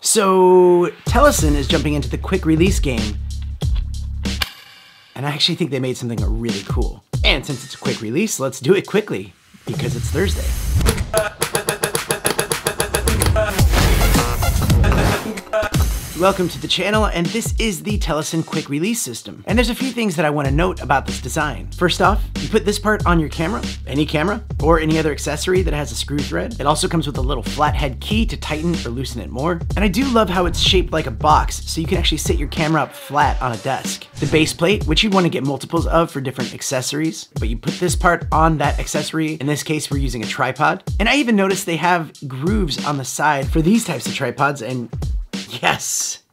So Telesin is jumping into the quick release game, and I actually think they made something really cool. And since it's a quick release, let's do it quickly, because it's Thursday. Welcome to the channel, and this is the Telesin quick release system. And there's a few things that I want to note about this design. First off, you put this part on your camera, or any other accessory that has a screw thread. It also comes with a little flathead key to tighten or loosen it more. And I do love how it's shaped like a box, so you can actually sit your camera up flat on a desk. The base plate, which you'd want to get multiples of for different accessories, but you put this part on that accessory. In this case, we're using a tripod. And I even noticed they have grooves on the side for these types of tripods, and yes.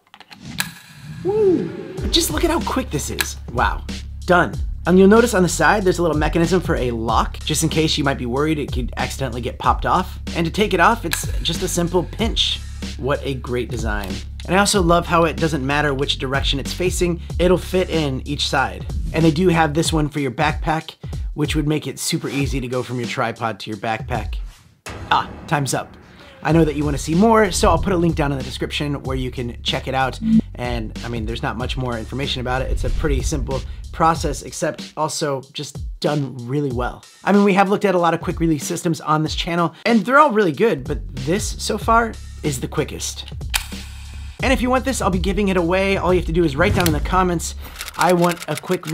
Woo. Just look at how quick this is. Wow, done. And you'll notice on the side, there's a little mechanism for a lock, just in case you might be worried it could accidentally get popped off. And to take it off, it's just a simple pinch. What a great design. And I also love how it doesn't matter which direction it's facing, it'll fit in each side. And they do have this one for your backpack, which would make it super easy to go from your tripod to your backpack. Ah, time's up. I know that you want to see more, so I'll put a link down in the description where you can check it out. And I mean, there's not much more information about it. It's a pretty simple process, except also just done really well. I mean, we have looked at a lot of quick release systems on this channel, and they're all really good, but this so far is the quickest. And if you want this, I'll be giving it away. All you have to do is write down in the comments, I want a quick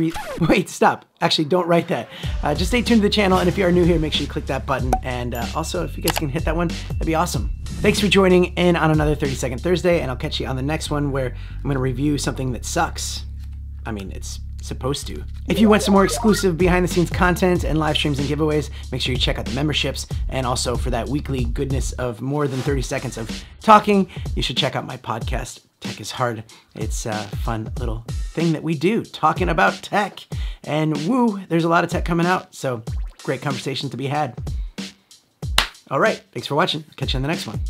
wait, stop. Actually, don't write that. Just stay tuned to the channel, and if you are new here, make sure you click that button. And also, if you guys can hit that one, that'd be awesome. Thanks for joining in on another 30-second Thursday, and I'll catch you on the next one where I'm gonna review something that sucks. I mean, it's supposed to. If you want some more exclusive behind the scenes content and live streams and giveaways, make sure you check out the memberships. And also for that weekly goodness of more than 30 seconds of talking, you should check out my podcast, Tech is Hard. It's a fun little thing that we do, talking about tech. And woo, there's a lot of tech coming out, so great conversations to be had. All right, thanks for watching. Catch you on the next one.